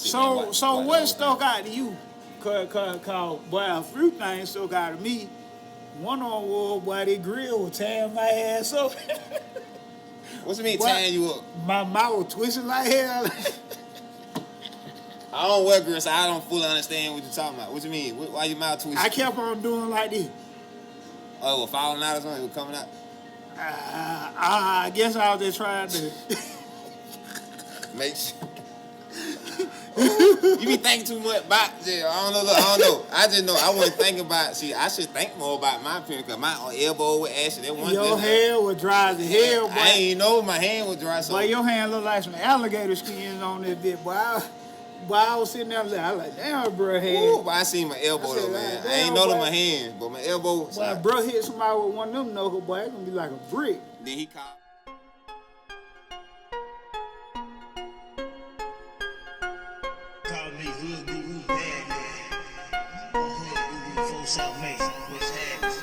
shit. So what stuck out? out to you? Cause boy, a few things stuck out to me. One on was boy, that grill was tearing my ass up. What's it mean tearing you up? My mouth was twisting like hell. I don't wear grills, so I don't fully understand what you're talking about. What you mean? Why your mouth twisting? I kept on doing like this. Oh, falling out or something? It was coming out? I guess I was just trying to make sure. You be thinking too much about it. I don't know. I just know I wasn't thinking about. See, I should think more about my appearance because my elbow was ashy. Your hair was dry as hell, boy. I ain't know my hand was dry. So boy, your hand look like some alligator skin on this bit, boy. I was sitting there, I was like, damn, bro, head. Ooh, but I seen my elbow though, man. I ain't know my hand, but my elbow. Boy, bro hit somebody with one of them knuckles, boy, it's gonna be like a brick. Then he called. Call me Hood Guru, bad guy. Hood Guru, full South Mason. What's happening?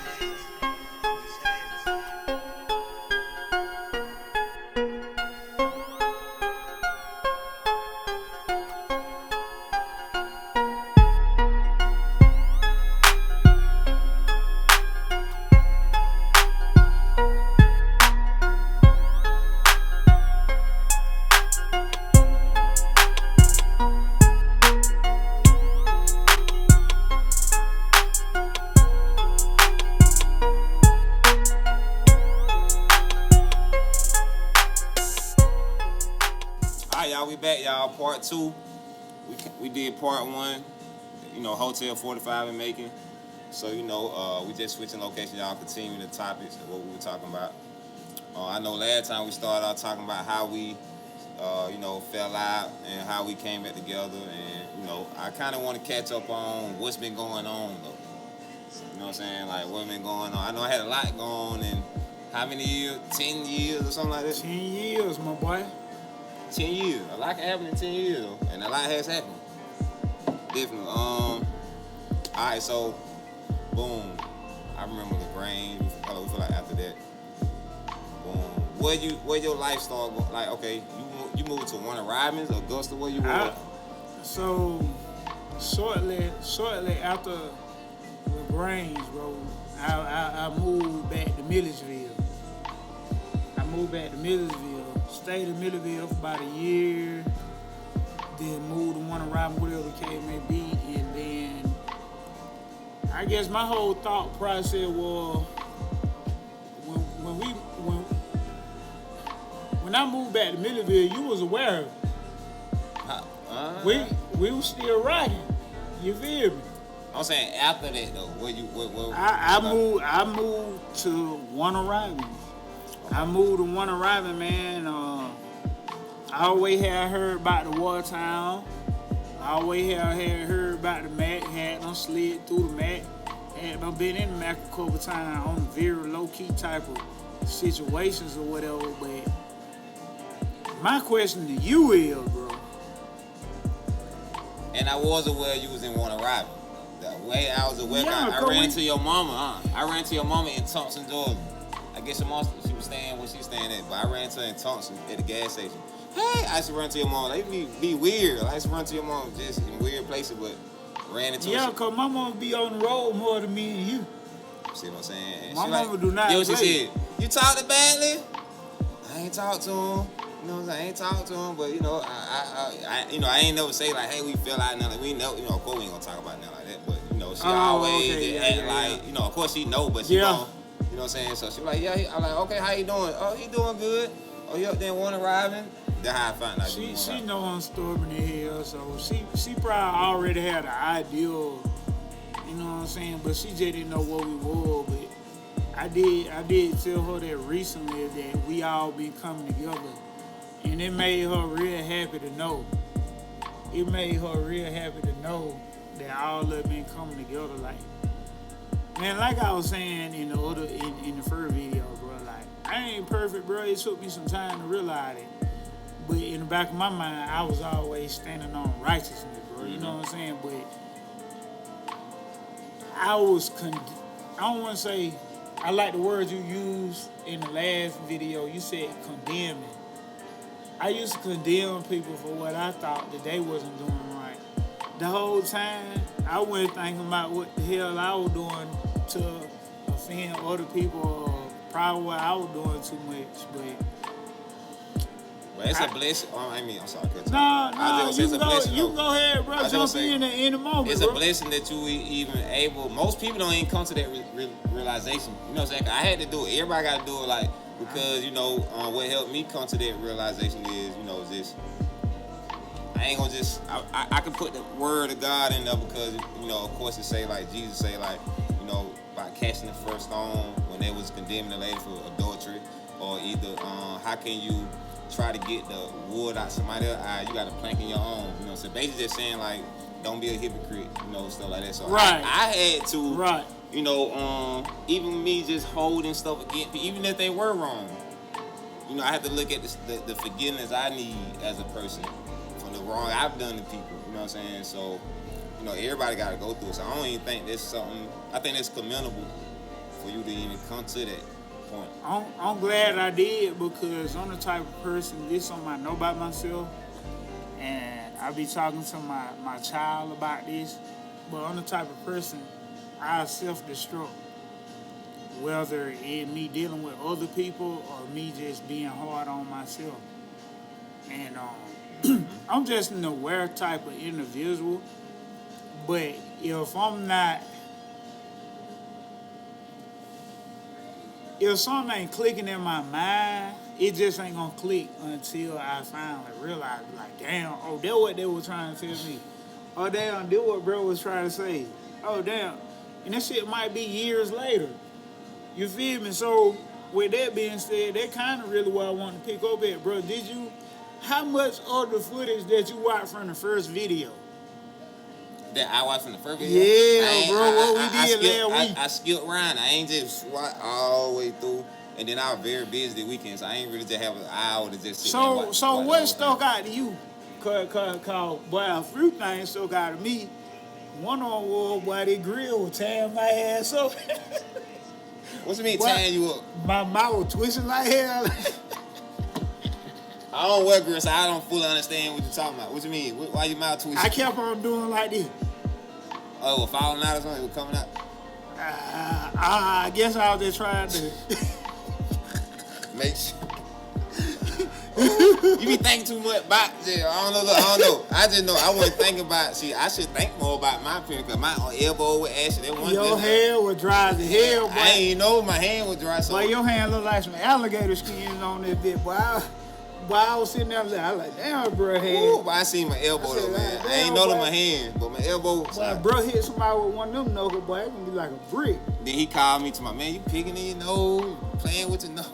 We back, y'all. Part 2. We did part 1. You know, Hotel 45 in Macon. So you know, we just switching location. Y'all continue the topics of what we were talking about. I know last time we started out talking about how we, you know, fell out and how we came back together. And you know, I kind of want to catch up on what's been going on though. You know what I'm saying? Like what's been going on. I know I had a lot going on in how many years? 10 years or something like that. 10 years, my boy. 10 years. A lot can happen in 10 years, though. And a lot has happened. Definitely. Alright, so, boom. I remember the grain. We feel like after that. Boom. Where your life started going? Like, okay, you moved to one of Ryman's, Augusta, where you were? So, shortly after the grains, bro, I moved back to Millersville. Stayed in Millersville for about a year, then moved to one of Robin, whatever the case may be, and then I guess my whole thought process was when I moved back to Millersville, you was aware of it. We was still rocking. You feel me? I'm saying after that though, I moved to one of Robin's. I moved to one arriving, man. I always had heard about the Wartown. I always had heard about the Mac. Had them slid through the Mac. Had them been in the Mac a couple times on very low-key type of situations or whatever. But my question to you is, bro. And I was aware you was in one arriving. The way I was aware, I ran into your mama. I ran into your mama in Thompson, Georgia. I guess your mom, she was staying where she was staying at, but I ran to her in Thompson at the gas station. Hey, I used to run to your mom. They be weird. I used to run to your mom just in weird places, but ran into her. Yeah, because my mom be on the road more than me and you. See what I'm saying? And my mama do not. You know what she said? You talked to Badly? I ain't talked to him. You know what I'm saying? I ain't talked to him, but you know, I ain't never say like, hey, we feel like nothing. We know, you know, of course we ain't gonna talk about nothing like that, but you know, she always act like, you know, of course she know, but she don't. You know what I'm saying? So she was like, yeah, I'm like, okay, how you doing? Oh, he doing good. Oh, you up there one arriving? That's how I found out. She know I'm stubborn in hell, so she probably already had an idea, you know what I'm saying? But she just didn't know what we were. But I did tell her that recently that we all been coming together, and it made her real happy to know. It made her real happy to know that all of it been coming together like. Man, like I was saying in the first video, bro, like, I ain't perfect, bro. It took me some time to realize it. But in the back of my mind, I was always standing on righteousness, bro. You know what I'm saying? But I don't want to say, I like the words you used in the last video. You said condemning. I used to condemn people for what I thought that they wasn't doing right. the whole time, I wasn't thinking about what the hell I was doing to offend other people or probably what I was doing too much. But it's a blessing. I'm sorry. No, you can though. go ahead, bro. Jump in at any moment, It's bro. a blessing that you even able. Most people don't even come to that realization. You know what I'm saying? I had to do it. Everybody got to do it, like, because, you know, what helped me come to that realization is, you know, just, I ain't gonna just, I can put the word of God in there because, you know, of course it say, like, Jesus say, like, you know, by casting the first stone when they was condemning the lady for adultery, or either, how can you try to get the wood out somebody else's eye, you got a plank in your own, you know, so basically just saying, like, don't be a hypocrite, you know, stuff like that. So right. I had to, right. you know, even me just holding stuff against, even if they were wrong, you know, I have to look at the forgiveness I need as a person from the wrong I've done to people, you know what I'm saying? So, you know, everybody got to go through it. So I don't even think that's something, I think that's commendable for you to even come to that point. I'm glad I did because I'm the type of person, this is something I know about myself, and I be talking to my child about this, but I'm the type of person, I self-destruct, whether it me dealing with other people or me just being hard on myself. And I'm just an aware type of individual, but if I'm not, if something ain't clicking in my mind, it just ain't gonna click until I finally realize, like, damn, oh, that's what they were trying to tell me. Oh, damn, that's what bro was trying to say. Oh, damn. And that shit might be years later. You feel me? So, with that being said, that kind of really what I want to pick up at, bro. How much of the footage that you watched from the first video? That I watched from the first video? Yeah, bro, what we did last week. I skipped around. I ain't just watch all the way through. And then I was very busy the weekend, so I ain't really just have an hour to just sit there and watch. So what stuck out to you? Cause boy, a few things stuck out to me. One on war, boy, that grill was tearing my ass up. What you mean tearing you up? My mouth was twisting like hell. I don't wear grill, so I don't fully understand what you're talking about. What you mean? Why your mouth twisting? I kept on doing like this. Oh, it was falling out or something? It was coming out? I guess I was just trying to make sure. You be thinking too much about it. I don't know. I just know I wasn't thinking about. See, I should think more about my opinion because my elbow was ashy. Your hair was dry as hell, boy. I ain't know my hand was dry. So boy, your hand look like some alligator skin on this bit, boy. I was sitting there, I was like, damn, bro, hand. Ooh, but I seen my elbow though, man. I ain't know my hand, but my elbow. Boy, bro hit somebody with one of them knuckles, boy, it's gonna be like a brick. Then he called me to my man, you picking in your nose, playing with your nose.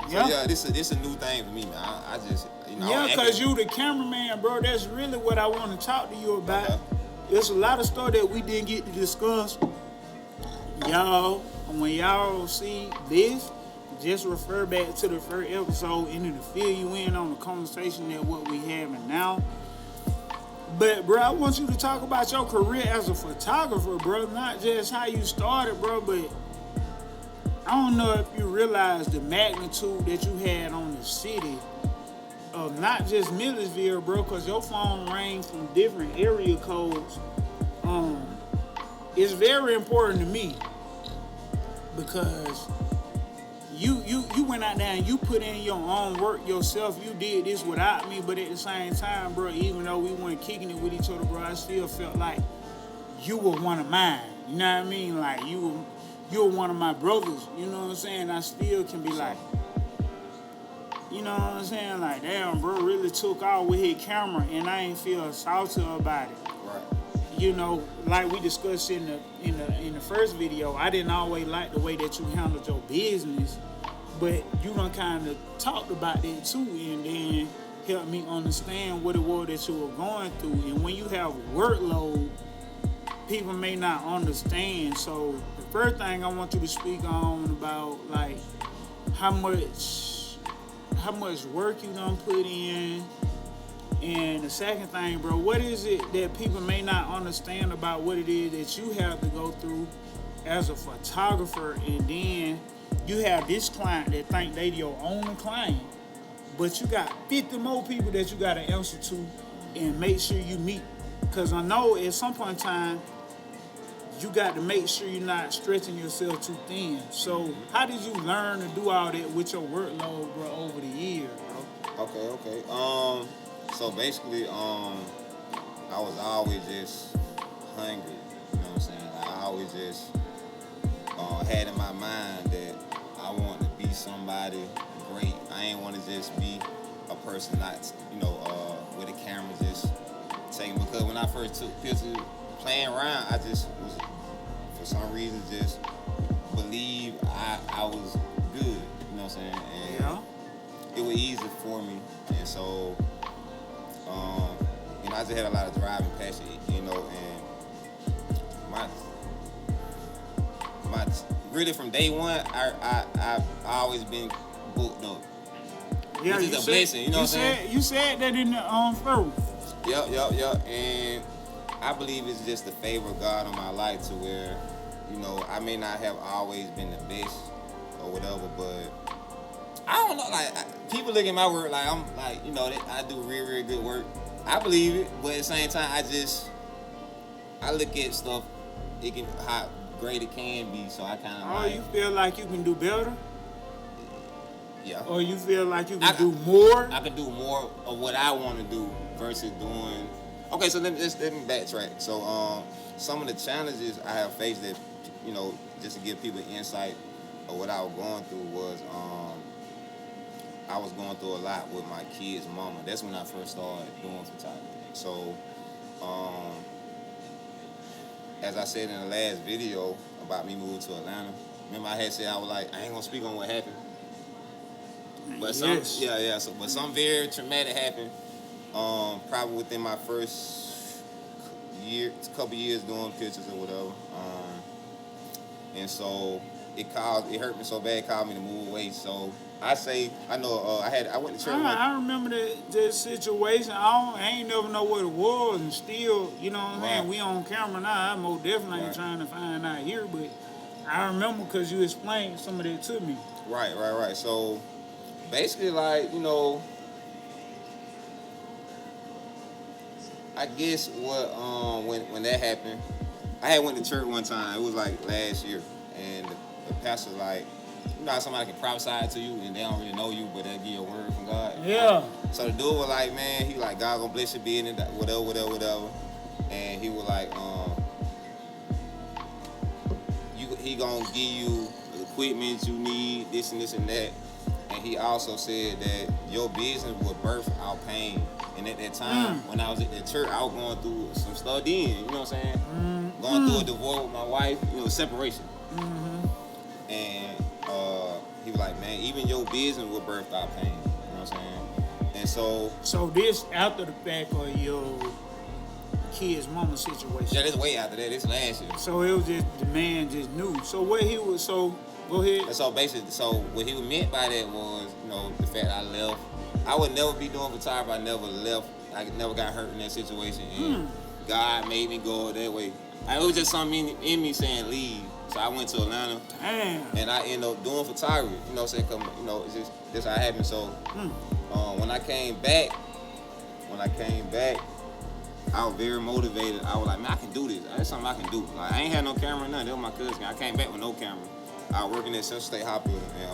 Yeah. So, yeah, this a new thing for me, man. I just, you know. Yeah, because you the cameraman, bro. That's really what I want to talk to you about. Okay. There's a lot of stuff that we didn't get to discuss. Y'all, when y'all see this, just refer back to the first episode and it'll fill you in on the conversation that what we having now. But, bro, I want you to talk about your career as a photographer, bro. Not just how you started, bro, but I don't know if you realize the magnitude that you had on the city of not just Millersville, bro, because your phone rang from different area codes. It's very important to me because you went out there and you put in your own work yourself. You did this without me, but at the same time, bro, even though we weren't kicking it with each other, bro, I still felt like you were one of mine. You know what I mean? Like you're one of my brothers, you know what I'm saying? I still can be like, you know what I'm saying? Like, damn, bro, really took off with his camera, and I ain't feel salty about it. Right. You know, like we discussed in the first video, I didn't always like the way that you handled your business, but you done kind of talked about that too, and then helped me understand what it was that you were going through. And when you have workload, people may not understand. So the first thing I want you to speak on about, like, how much work you gonna put in, and the second thing, bro, what is it that people may not understand about what it is that you have to go through as a photographer, and then you have this client that think they your only client, but you got 50 more people that you got to answer to and make sure you meet. because I know at some point in time, you got to make sure you're not stretching yourself too thin. So how did you learn to do all that with your workload, bro, over the years, bro? Okay. So basically, I was always just hungry. You know what I'm saying? Like, I always just had in my mind that I wanted to be somebody great. I ain't want to just be a person not, with a camera just taking. Because when I first took pictures playing around, I just was, for some reason, just believe I was good. You know what I'm saying? And Yeah. it was easy for me. And so, I just had a lot of drive and passion, and my really from day one, I've always been booked up. Yeah, which is a blessing, you know what I'm saying? You said that in the first. Yep. And I believe it's just the favor of God on my life to where, I may not have always been the best or whatever, but I don't know, like, people look at my work like I'm like, I do real, real good work. I believe it, but at the same time, I look at stuff, how great it can be, so I kind of you feel like you can do better? Yeah. Or you feel like you can do more? I can do more of what I want to do versus doing. Okay, so let me backtrack. So some of the challenges I have faced that, just to give people insight of what I was going through was I was going through a lot with my kid's mama. That's when I first started doing photography. So as I said in the last video about me moving to Atlanta, remember I had said I was like, I ain't gonna speak on what happened. But something very traumatic happened. Probably within my first couple years doing pictures or whatever. And so it hurt me so bad, it caused me to move away. So I went to church. I remember that situation. I ain't never know what it was, and still, you know what I'm saying? We on camera now. I most definitely ain't trying to find out here, but I remember because you explained some of that to me. Right. So basically, like, I guess what when that happened, I had went to church one time. It was like last year, and the pastor like, how somebody can prophesy to you and they don't really know you, but they'll give you a word from God. Yeah. So the dude was like, man, he like, God gonna bless your business, whatever. And he was like, he gonna give you the equipment you need, this and that. And he also said that your business will birth out pain. And at that time, when I was at the church, I was going through some stuff then, you know what I'm saying? Going through a divorce with my wife, separation. And he was like, man, even your business will birth out pain, you know what I'm saying? And so this after the fact of your kid's mama situation? Yeah, this way after that, this last year. So it was just, the man just knew. So what he was, go ahead. And so basically, what he meant by that was, the fact I left. I would never be doing photography. I never left. I never got hurt in that situation. And God made me go that way. It was just something in me saying leave. So I went to Atlanta. Damn. And I ended up doing photography. You know what I'm saying? It's just this how it happened. So when I came back, I was very motivated. I was like, man, I can do this. That's something I can do. Like, I ain't had no camera or nothing. That was my cousin. I came back with no camera. I was working at Central State Hospital, and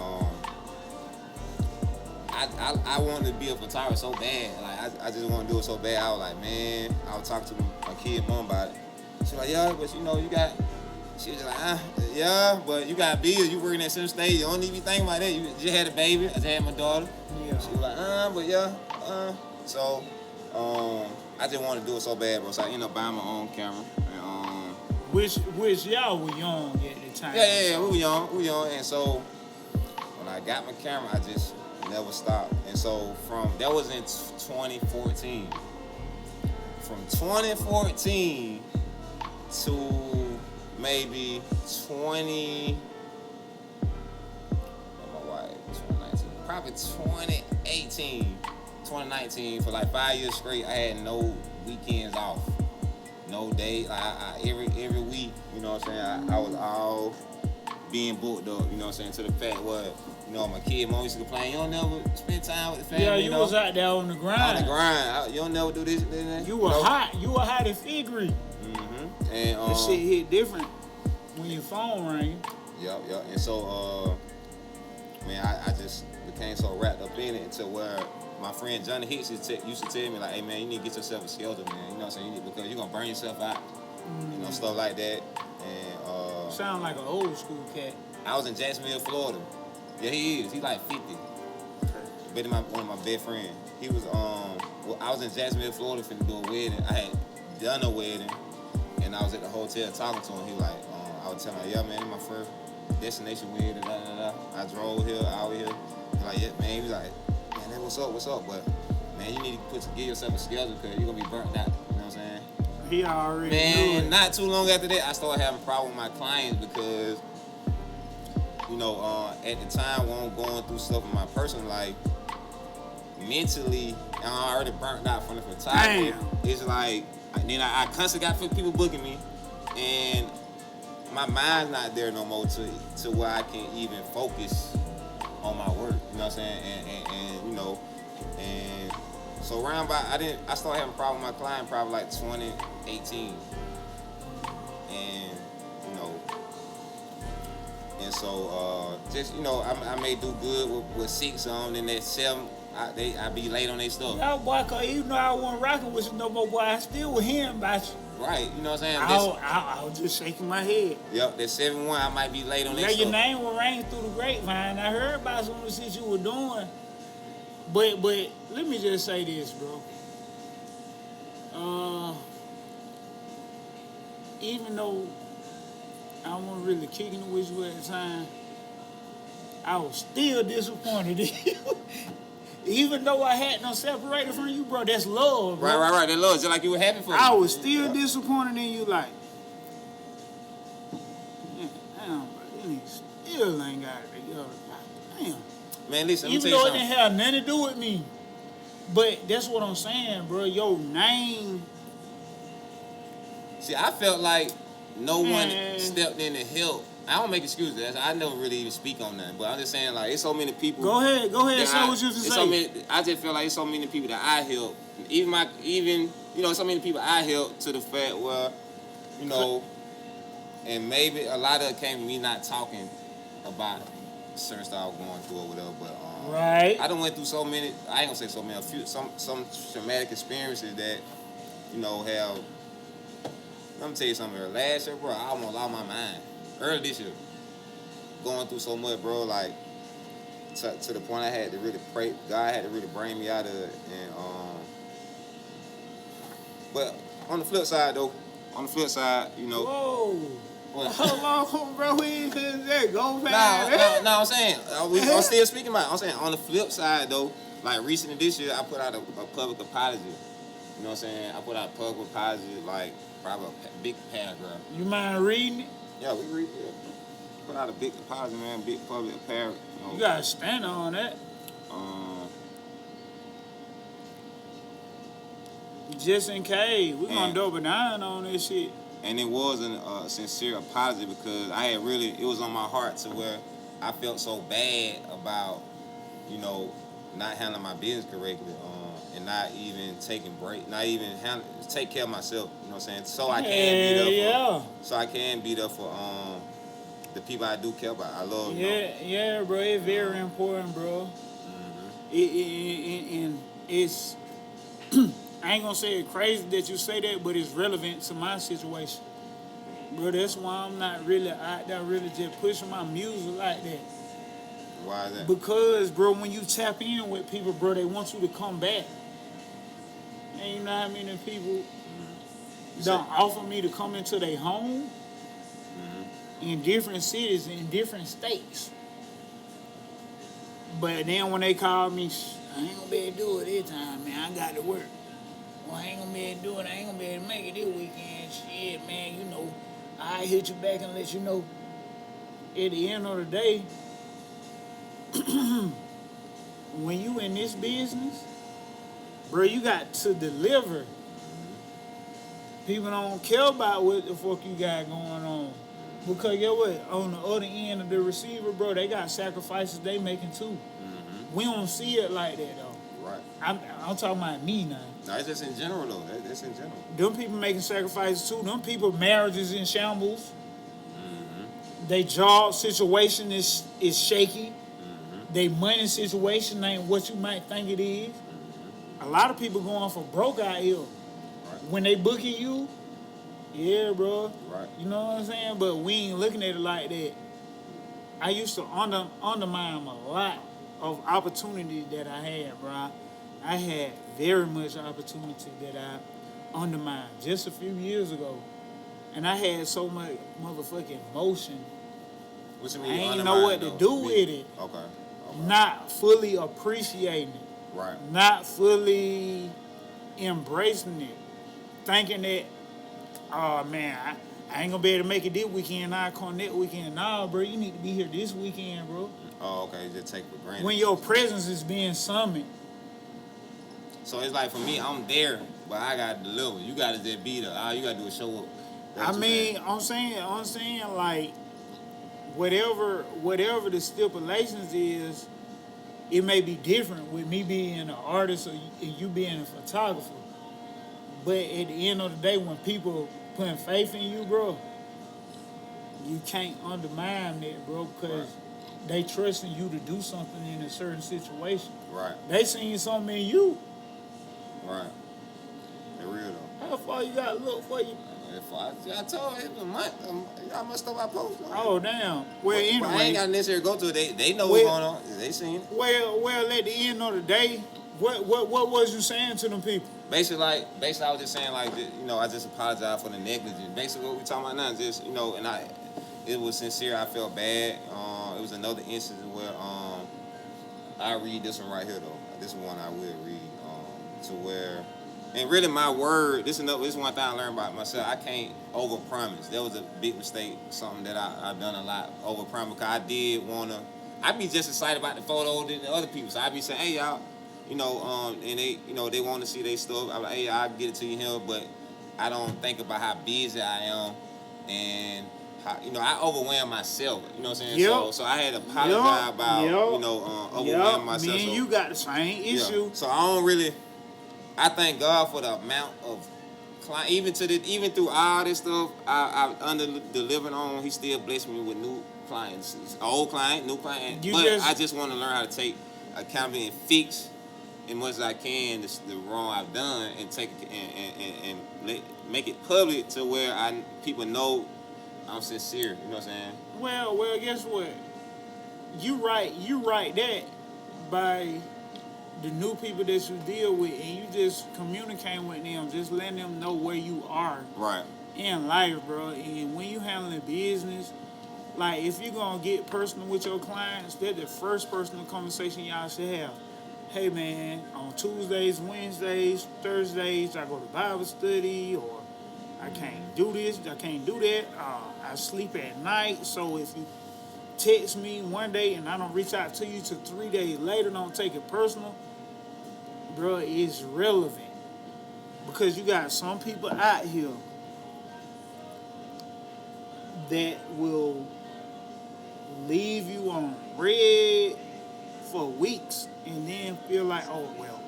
I wanted to be a photographer so bad. Like, I just wanted to do it so bad. I was like, man, I was talking to my kid mom about it. She was like, yeah, but you got. She was just like, yeah, but you got bills. You working at Central State. You don't need to be thinking about that. You just had a baby. I just had my daughter. Yeah. She was like, but yeah, So, I just wanted to do it so bad, bro. So I ended up buying my own camera. And, which y'all were young at the time. Yeah, we were young. And so when I got my camera, I just never stopped. And so that was in 2014. From 2014 to maybe 2019, probably 2019, for like 5 years straight, I had no weekends off, no day. Like every week, you know what I'm saying? I was all being booked up, you know what I'm saying, to the fact where, you know, my kid mom used to complain, you don't never spend time with the family, Yeah, you you know? was out there on the grind. On the grind. You don't never do this, that. You were hot. You were hot and figure. Mm-hmm. And, that shit hit different when your phone rang. Yep. And so, man, I just became so wrapped up in it until where my friend Johnny Hicks used to tell me, like, hey, man, you need to get yourself a schedule, man. You know what I'm saying? Because you're going to burn yourself out. You know, stuff like that. And sound like an old school cat. I was in Jacksonville, Florida. Yeah, he is. He's like 50. Better than one of my best friends. He was I was in Jacksonville, Florida, finna do a wedding. I had done a wedding, and I was at the hotel talking to him. He like, I was telling him, yeah, man, it's my first destination wedding. I drove here, out here. He like, yeah, man. He was like, man, that what's up? But man, you need to give yourself a schedule because you're gonna be burnt out. You know what I'm saying? He already Man, knew it. not too long after that, I started having a problem with my clients because, you know, at the time when I'm going through stuff in my personal life, mentally, I'm already burnt out from the photography. Damn. It's like, then I constantly got people booking me, and my mind's not there no more to where I can even focus on my work. You know what I'm saying? And you know, and so around about I started having a problem with my client probably like 2018, and you know. And so, just, you know, I may do good with 6 on, then that 7, I be late on their stuff. Yeah, boy, cause even though I wasn't rocking with you no more, boy, I still was hearing about you. Right, you know what I'm saying? I was just shaking my head. Yep, that 7-1, I might be late on their Yeah, stuff. your name was ringing through the grapevine. I heard about some of the shit you were doing. But let me just say this, bro. Even though I wasn't really kicking it with you at the time, I was still disappointed in you. Even though I had no separated from you, bro, that's love, bro. Right. That love, just like you were happy for me. I was still disappointed in you, like, damn, bro, these still ain't got it together. Damn. Man, listen, Even though it didn't have nothing to do with me. But that's what I'm saying, bro. Your name. See, I felt like no one stepped in to help. I don't make excuses. I never really even speak on that. But I'm just saying, like, it's so many people. Go ahead. Say what you say. I just feel like it's so many people that I help. Even you know, so many people I help to the fact where, you know, and maybe a lot of it came from me not talking about certain stuff I was going through or whatever. But right. I done went through so many. I ain't gonna say so many. Some traumatic experiences that, you know, have. Let me tell you something. Last year, bro, I almost lost my mind. Early this year, going through so much, bro, like to the point I had to really pray. God had to really bring me out of it. And but on the flip side, though, you know. Whoa. What? Hold on, bro. We ain't finished that. Go fast. No, I'm saying I'm still speaking about it. I'm saying on the flip side, though, like recently this year, I put out a public apology. You know what I'm saying? I put out a public apology, like probably a big paragraph. You mind reading it? Yeah, we read it. Put out a big apology, man, big public paragraph. You gotta stand on that. Just in case. We're gonna double down on this shit. And it wasn't a sincere apology because it was on my heart to where I felt so bad about, you know, not handling my business correctly, and not even taking break, not even take care of myself, you know what I'm saying? So I can be there for the people I do care about. I love you. Yeah, bro, it's very important, bro. Mm-hmm. And it's I ain't gonna say it's crazy that you say that, but it's relevant to my situation. Bro, that's why I'm not really out there really just pushing my music like that. Why is that? Because, bro, when you tap in with people, bro, they want you to come back. And you know how many people don't offer me to come into their home in different cities, in different states. But then when they call me, I ain't gonna be able to do it this time, man. I got to work. Well, I ain't gonna be able to do it. I ain't gonna be able to make it this weekend. Shit, man, you know, I hit you back and let you know. At the end of the day, when you in this business, bro, you got to deliver. People don't care about what the fuck you got going on. Because get what? On the other end of the receiver, bro, they got sacrifices they making too. We don't see it like that though. Right. I'm talking about me now. No, it's just in general though. That's in general. Them people making sacrifices too. Them people marriages in shambles. They job situation is shaky. They money situation ain't what you might think it is. A lot of people going for broke out here. Right. When they booking you, yeah, bro. Right. You know what I'm saying? But we ain't looking at it like that. I used to undermine a lot of opportunity that I had, bro. I had very much opportunity that I undermined just a few years ago. And I had so much motherfucking motion. What you I mean? ain't know what to do with it. Okay. Not fully appreciating it. Right. Not fully embracing it. Thinking that, oh man, I ain't gonna be able to make it this weekend. I'll come next weekend. Nah, bro, you need to be here this weekend, bro. Oh, okay. Just take for granted. When your presence is being summoned. So it's like for me, I'm there, but I gotta deliver. You gotta just be there. All you gotta do is show up. I mean, I'm saying, like, whatever the stipulations is, it may be different with me being an artist or you being a photographer. But at the end of the day, when people putting faith in you, bro, you can't undermine that, bro, because they trusting you to do something in a certain situation. Right. They seen something in you. Right. They're real though. How far you got to look for you? I told you it was a month. Y'all must have I post. Oh, damn. Well, anyway. I ain't got to necessarily go to it. They know what's going on. They seen it. Well, at the end of the day, what was you saying to them people? Basically, I was just saying, like, I just apologize for the negligence. Basically, what we talking about now is just, and it was sincere. I felt bad. It was another instance where I read this one right here, though. This is one I will read, to where, and really my word, this is one thing I learned about myself. I can't overpromise. That was a big mistake, something that I've done a lot, overpromise, because I did want to, I'd be just excited about the photo than the other people. So I'd be saying, hey, y'all, and they, they want to see their stuff. I'm like, hey, I'll get it to you here, but I don't think about how busy I am, and how, I overwhelm myself. You know what I'm saying? Yep. So I had to apologize about, overwhelming myself. Me and you got the same issue. Yeah. So I don't really. I thank God for the amount of client, even through all this stuff I under delivered on. He still blessed me with new clients, old client, new client. I just want to learn how to take accountability and fix as much as I can the wrong I've done, and take and make it public to where people know I'm sincere. You know what I'm saying? Well, guess what? You right that by the new people that you deal with, and you just communicating with them, just letting them know where you are in life, bro. And when you handling business, like if you're gonna get personal with your clients, that's the first personal conversation y'all should have. Hey man, on Tuesdays, Wednesdays, Thursdays, I go to Bible study, or I can't do this, I can't do that. I sleep at night, so if you text me one day and I don't reach out to you till 3 days later, don't take it personal, bro, it's relevant. Because you got some people out here that will leave you on red for weeks and then feel like, oh, well,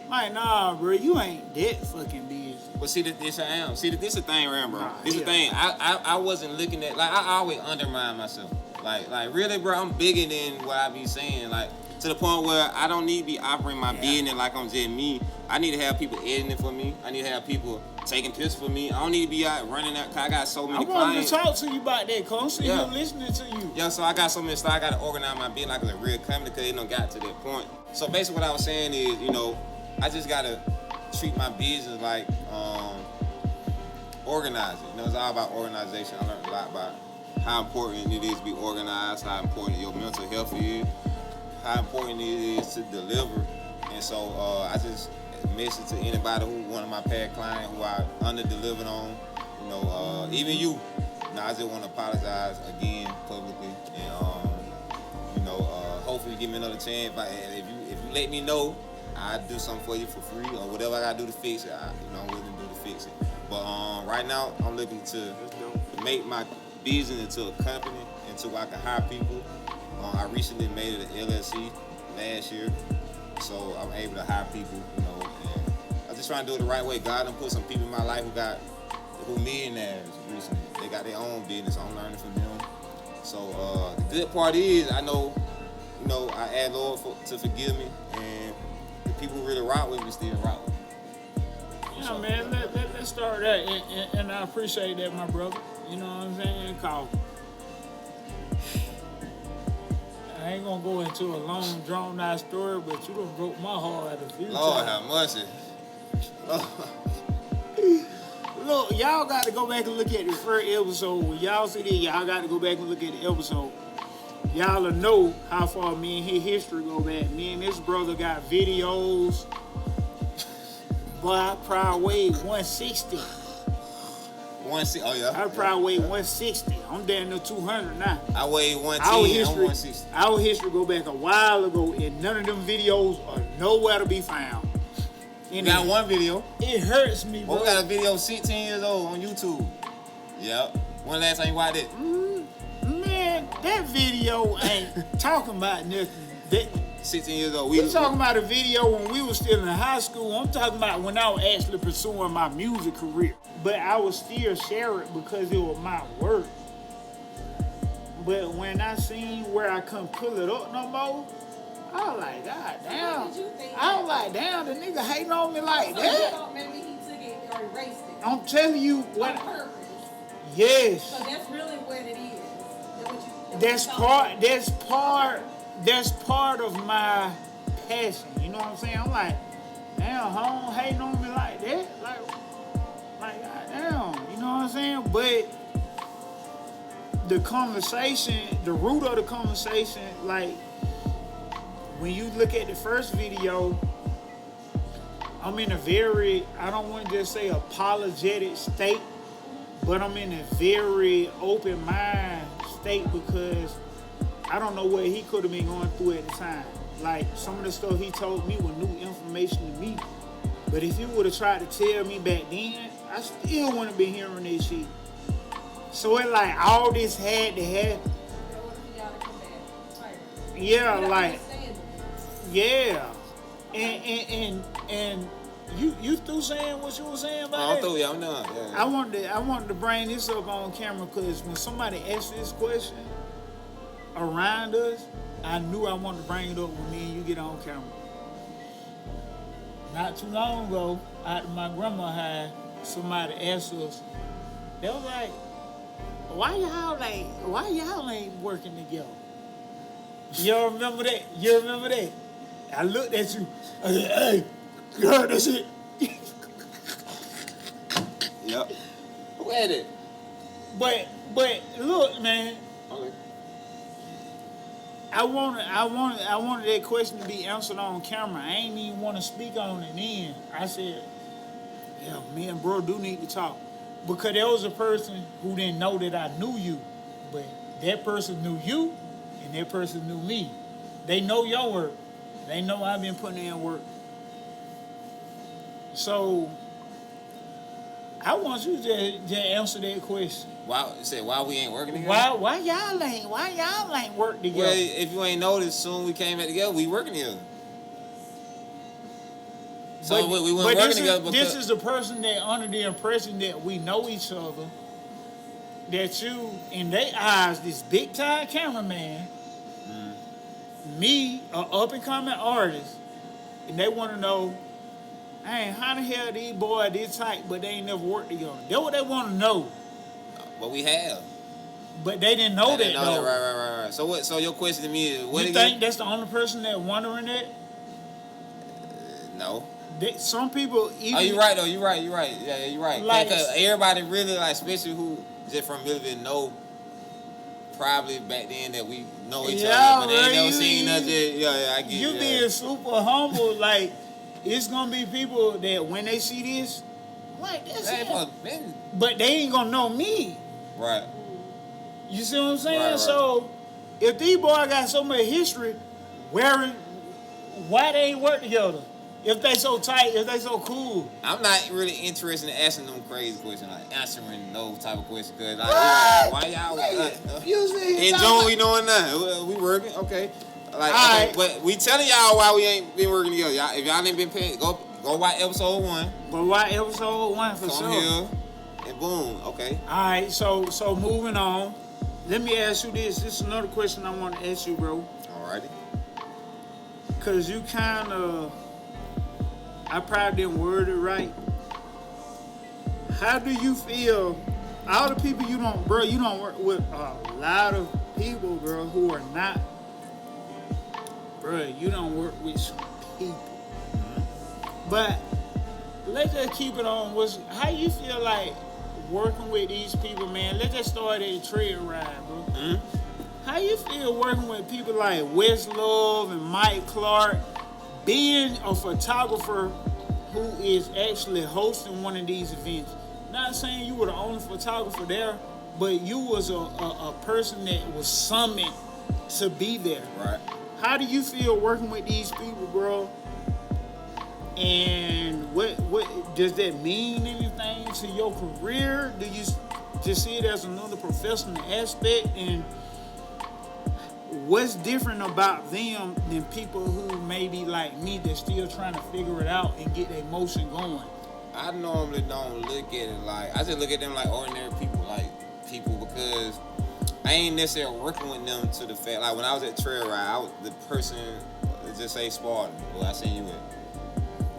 like, nah, bro, you ain't that fucking busy. But see, this I am. See, this the thing, bro. This the yeah. thing. I wasn't looking at, like, I always undermine myself. Like really, bro, I'm bigger than what I be saying. Like, to the point where I don't need to be operating my business like I'm just me. I need to have people editing it for me. I need to have people taking pictures for me. I don't need to be out running out, because I got so many clients. I wanted to talk to you about that, cause I'm sitting here listening to you. Yeah, so I got so many stuff. I got to organize my business like it's a real company, because it don't got to that point. So basically what I was saying is, I just got to treat my business like organizing. It's all about organization. I learned a lot about how important it is to be organized, how important your mental health is, how important it is to deliver. And so I just message to anybody one of my past clients who I under-delivered on, even you. I just want to apologize again publicly, and hopefully give me another chance. If you let me know, I'll do something for you for free, or whatever I gotta do to fix it. I'm willing to do to fix it. But right now, I'm looking to make my business into a company, into where I can hire people. I recently made it an LLC last year, so I'm able to hire people, you know, and I'm just trying to do it the right way. God done put some people in my life who millionaires recently. They got their own business. I'm learning from them. So the good part is I know, you know, I ask Lord to forgive me, and the people who really rock with me still rock with me. Yeah, so, man, let's start that, and I appreciate that, my brother. You know what I'm saying? Cause I ain't gonna go into a long, drawn-out story, but you done broke my heart a few Lord times. have mercy. Look, y'all got to go back and look at the first episode. When y'all see this, y'all got to go back and look at the episode. Y'all will know how far me and his history go back. Me and this brother got videos. Boy, I probably weighed 160. 160. Oh yeah. I probably weighed 160. I'm down to 200 now. I weighed 110. I'm 160. Our history go back a while ago, and none of them videos are nowhere to be found. We got one video. It hurts me, bro. We got a video 16 years old on YouTube. Yep. When last time you watched it? Man, that video ain't talking about nothing. 16 years old. We talking about a video when we was still in high school. I'm talking about when I was actually pursuing my music career. But I would still share it because it was my work. But when I seen where I couldn't pull it up no more, I was like, God damn. I was like, damn, the nigga hating on me like so that. You thought maybe he took it or erased it. I'm telling you what. On purpose. Yes. So that's really what it is. That's part of my passion. You know what I'm saying? I'm like, damn, home hating on me like that? Like God damn. You know what I'm saying? But the conversation, the root of the conversation, like, when you look at the first video, I'm in a very, I don't want to just say apologetic state, but I'm in a very open mind state because I don't know what he could have been going through at the time. Like, some of the stuff he told me was new information to me. But if he would have tried to tell me back then, I still wouldn't have been hearing this shit. So it's like all this had to happen. Yeah, like, yeah. And you through saying what you were saying about I'm that? through, yeah, I'm done. Yeah. I wanted to bring this up on camera because when somebody asked this question around us, I knew I wanted to bring it up when me and you get on camera. Not too long ago, out of my grandma's house, somebody asked us, they was like, why y'all ain't working together? You remember that? I looked at you. I said, hey, you heard that shit? Yep. Who had it? But look, man. Okay. I wanted that question to be answered on camera. I ain't even want to speak on it then. I said, yeah, me and bro do need to talk. Because there was a person who didn't know that I knew you. But that person knew you, and that person knew me. They know your work. They know I've been putting in work. So, I want you to answer that question. Why we ain't working together? Why y'all ain't work together? Well, if you ain't noticed, soon we came back together, we working together. So we weren't working together because... This is the person that under the impression that we know each other, that you, in their eyes, this big-time cameraman, me, an up-and-coming artist, and they want to know, hey, how the hell these boys this tight, but they ain't never worked together? That's what they want to know. But we have. But they didn't know that, though. Right. So your question to me is, what you think that's the only person that wondering that? No. Some people even... Oh, you're right, though. You're right. Yeah, you're right. Like, because everybody really, like, especially who just from Millville, know probably back then that we know each other, but they ain't never seen us. Yeah, I get it. You being super humble, like, it's going to be people that when they see this, like, that's it. But they ain't going to know me. Right. You see what I'm saying? Right. So, if these boys got so much history, why they ain't work together? If they so tight, if they so cool. I'm not really interested in asking them crazy questions, like answering those type of questions. Cause like, why y'all? You see, enjoy we doing now? We working, okay? Like, All okay, right. but we telling y'all why we ain't been working together. Y'all, if y'all ain't been paying, go watch episode 1. But why episode 1 for Come sure? here, and boom, okay. All right, so moving on. Let me ask you this. This is another question I want to ask you, bro. Alrighty. Cause you kind of, I probably didn't word it right. How do you feel? All the people you don't work with a lot of people, bro, who are not, bro. You don't work with some people. But let's just keep it on. How you feel like working with these people, man? Let's just start at a trail ride, bro. Mm-hmm. How you feel working with people like Wes Love and Mike Clark, being a photographer who is actually hosting one of these events? Not saying you were the only photographer there, but you was a person that was summoned to be there. Right. How do you feel working with these people, bro? And what does that mean anything to your career? Do you just see it as another professional aspect? And what's different about them than people who maybe like me that's still trying to figure it out and get their motion going? I normally don't look at it like, I just look at them like ordinary people, because I ain't necessarily working with them to the fact, like when I was at Trail Ride, I was the person, let's just say Spartan, who I seen you with.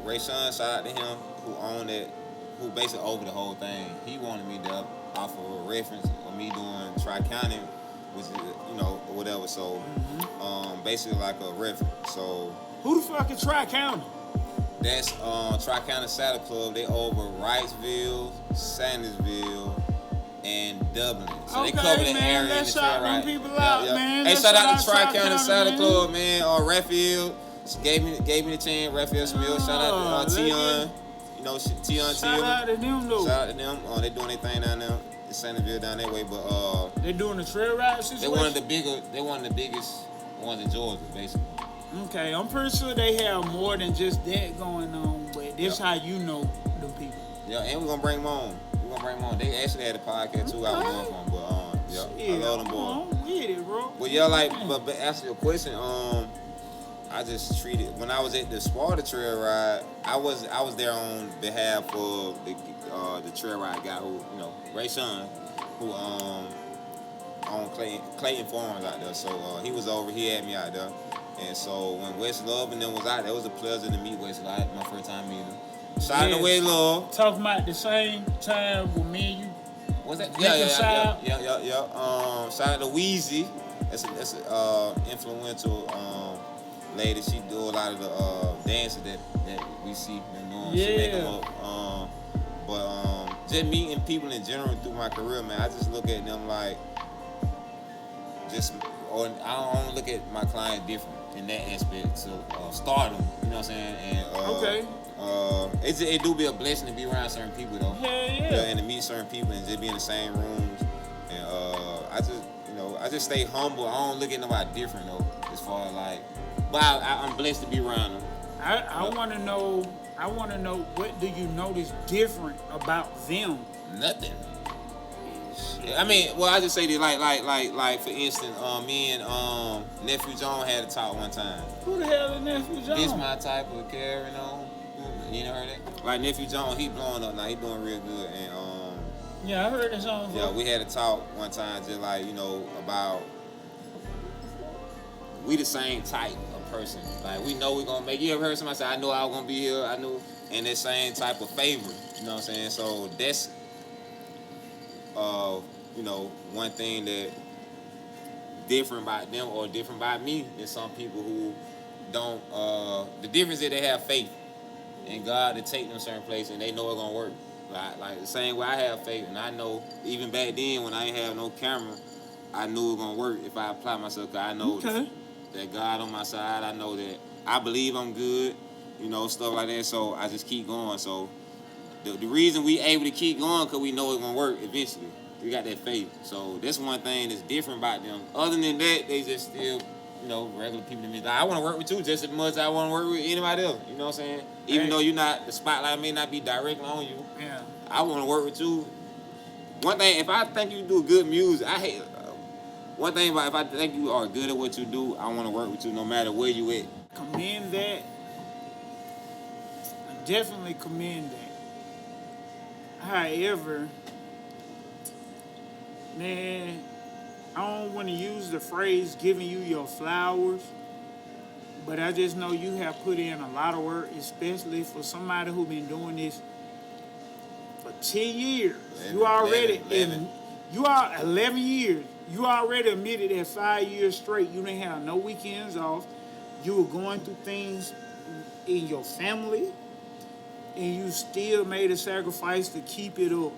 Ray Sean, shout out to him, who owned it, who basically over the whole thing. He wanted me to offer a reference of me doing Tri-County, which is, or whatever. So, basically like a reference. So, Who the fuck is Tri-County? that's Tri-County Saddle Club. They over Wrightsville, Sandersville, and Dublin. So Okay, they cover the man, area in the let's shout trail ride. them people out, man. Hey, Let's shout out shout to out Tri-County Tri-County, Saddle man. Club, man. Raphael gave me the chance. Raphael Smith. Shout out to Tion. Tion. Shout out to them, though. Shout out to them. They doing their thing down there in Sandersville down that way. But They doing the trail ride situation? they one of the biggest ones in Georgia, basically. Okay, I'm pretty sure they have more than just that going on, but this how you know them people. Yeah, and we're gonna bring them on. They actually had a podcast too. I was going for them, but I love them boys. I'm with it, bro. But but answer your question, I just treated, when I was at the Sparta Trail Ride, I was there on behalf of the trail ride guy who, Ray Sean, who owned Clayton Farms out there. So he was over, he had me out there. And so when Wes Love and them was out there, it was a pleasure to meet Wes Love, my first time meeting him. Shout out to Wes Love. Talking about the same time with me and you. What's that? Yeah. Shout out to Weezy. That's a influential lady. She do a lot of the dances that we see them doing. She make them up. But just meeting people in general through my career, man, I just look at them like I don't look at my clients different in that aspect. So stardom, you know what I'm saying? And it do be a blessing to be around certain people though. Yeah, and to meet certain people and just be in the same rooms. And I just stay humble. I don't look at nobody different though, as far as like. But I'm blessed to be around them. I want to know. What do you notice different about them? Nothing. I mean, well, I just say that like for instance, me and Nephew John had a talk one time. Who the hell is Nephew John? This my type of carrying on. You never heard that? Like Nephew John, he blowing up now. He doing real good. And yeah, I heard that song. Yeah, we had a talk one time, just like about we the same type of person. Like we know we gonna make. You ever heard somebody say, "I knew I was gonna be here. I knew," and that same type of favor. You know what I'm saying? So that's one thing that different about them or different about me than some people who don't. The difference is they have faith in God to take them certain places and they know it's gonna work. Like the same way I have faith, and I know even back then when I ain't have no camera, I knew it was gonna work if I apply myself. Cause I know that God on my side. I know that I believe I'm good, stuff like that. So I just keep going. So the reason we able to keep going because we know it's gonna work eventually. We got that faith. So that's one thing that's different about them. Other than that, they just still you know, regular people in music. Like, I want to work with you just as much as I want to work with anybody else. You know what I'm saying? Even though you're not, the spotlight may not be directly on you. Yeah. I want to work with you. One thing, if I think you do good music, one thing about if I think you are good at what you do, I want to work with you no matter where you at. Commend that. I definitely commend that. However, man, I don't want to use the phrase giving you your flowers, but I just know you have put in a lot of work, especially for somebody who been doing this for 10 years. 11 years. You already admitted that 5 years straight you didn't have no weekends off. You were going through things in your family, and you still made a sacrifice to keep it up.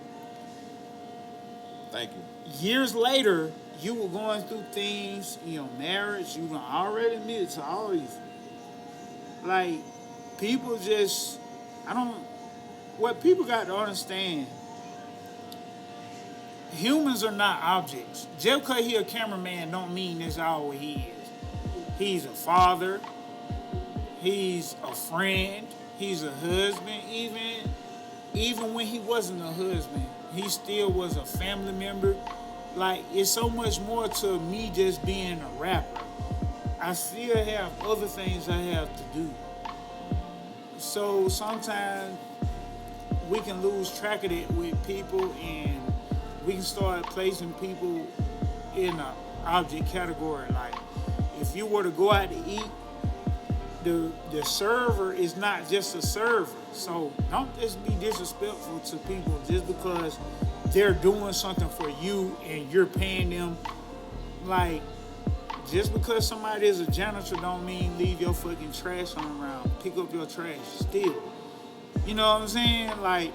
Thank you. Years later, you were going through things in your marriage. You already admitted to all these. Like, people just, what people got to understand, humans are not objects. Just because he's a cameraman don't mean that's all he is. He's a father. He's a friend. He's a husband. Even when he wasn't a husband, he still was a family member. Like, it's so much more to me just being a rapper. I still have other things I have to do. So sometimes we can lose track of it with people, and we can start placing people in an object category. Like, if you were to go out to eat, the server is not just a server. So don't just be disrespectful to people just because they're doing something for you and you're paying them. Like, just because somebody is a janitor don't mean leave your fucking trash on around. Pick up your trash still. You know what I'm saying? Like,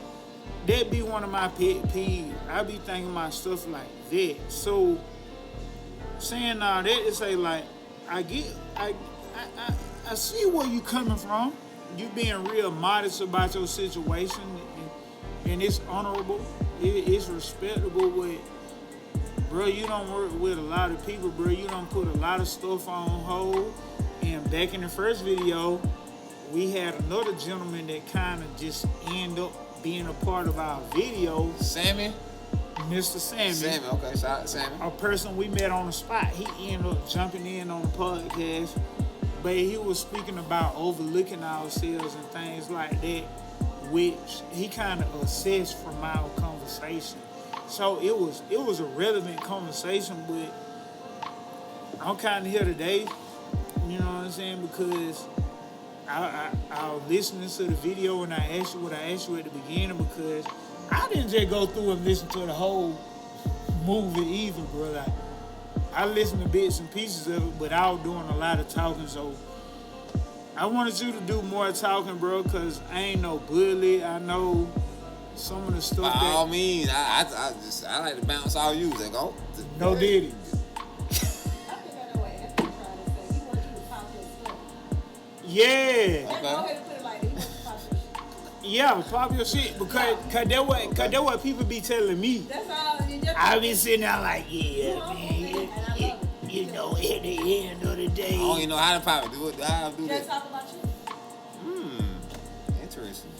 that be one of my pet peeves. I be thinking about stuff like that. So, saying all that to say, like, I see where you coming from. You being real modest about your situation, and it's honorable. It's respectable. But, bro, you don't work with a lot of people, bro. You don't put a lot of stuff on hold. And back in the first video, we had another gentleman that kind of just ended up being a part of our video. Sammy? Mr. Sammy. Sammy, okay, shout out Sammy. A person we met on the spot. He ended up jumping in on the podcast. But he was speaking about overlooking ourselves and things like that, which he kind of assessed from our conversation. So it was a relevant conversation, but I'm kind of here today, you know what I'm saying, because I was listening to the video and I asked you what I asked you at the beginning, because I didn't just go through and listen to the whole movie either, bro. Like, I listened to bits and pieces of it, but I was doing a lot of talking, so I wanted you to do more talking, bro, because I ain't no bully. I know some of the stuff By all means, I like to bounce all you. Like, oh, no diddy. I think I know what Anthony trying to say. He wants you to pop your stuff. Yeah. Let's go ahead and put it like that. He wants you to pop your shit. Yeah, pop your shit, because that what people be telling me. That's all. I be sitting there like, yeah, And I man, love it. you know, at the end of the day. I don't even know how to pop it. How to do Just that? talk about you. Interesting.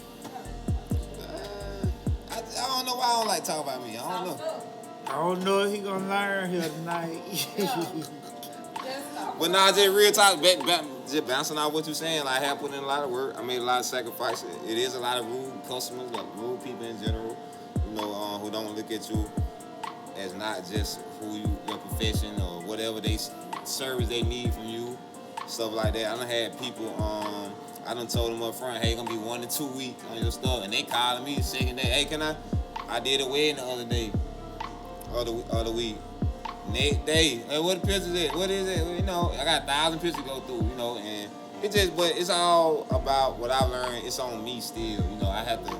I don't know why I don't like talk about me. I don't know. I don't know if he gonna learn here tonight. But nah, just real talk, just bouncing off what you're saying. Like, I have put in a lot of work. I made a lot of sacrifices. It is a lot of rude customers, like rude people in general, you know, who don't look at you as not just your profession or whatever service they need from you, stuff like that. I done had people, I done told them up front, hey, gonna be 1 to 2 weeks on your stuff, and they calling me the second day, hey, can I did a wedding the other day, other week. Next day, hey, what the pictures is? What is it? You know, I got 1,000 pictures to go through, you know, and but it's all about what I learned. It's on me still, you know. I have to,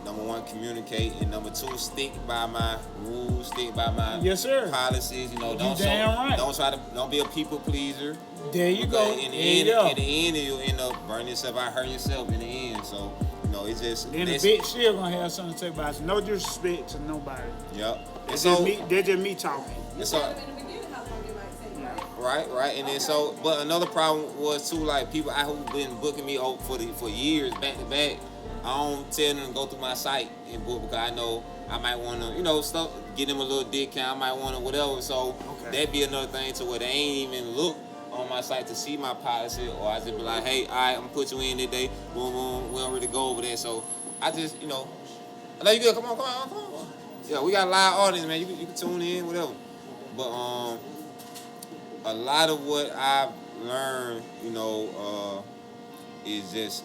number one, communicate, and number two, stick by my rules, stick by my policies. You know, don't be a people pleaser. There you go. In the end, you'll end up burning yourself out, hurting yourself in the end. So, you know, it's just. Then the bitch still gonna have something to say about it. No disrespect to nobody. Yep. They're just me talking. It's You told him in the beginning how long it might take, right? Right. And then but another problem was too, like people who've been booking me for years back to back. I don't tell them to go through my site and book because I know I might want to, stuff, get them a little discount. I might want to whatever. So that'd be another thing to where they ain't even look on my site to see my policy, or I just be like, hey, all right, I'm gonna put you in today. Boom, boom. We don't really go over that. So I just, I know you good. Come on. Yeah, we got a live audience, man. You can tune in, whatever. But a lot of what I've learned, is just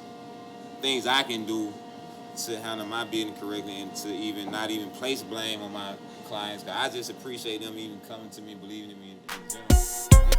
things I can do to handle my business correctly and to not even place blame on my clients. 'Cause I just appreciate them even coming to me, believing in me in general.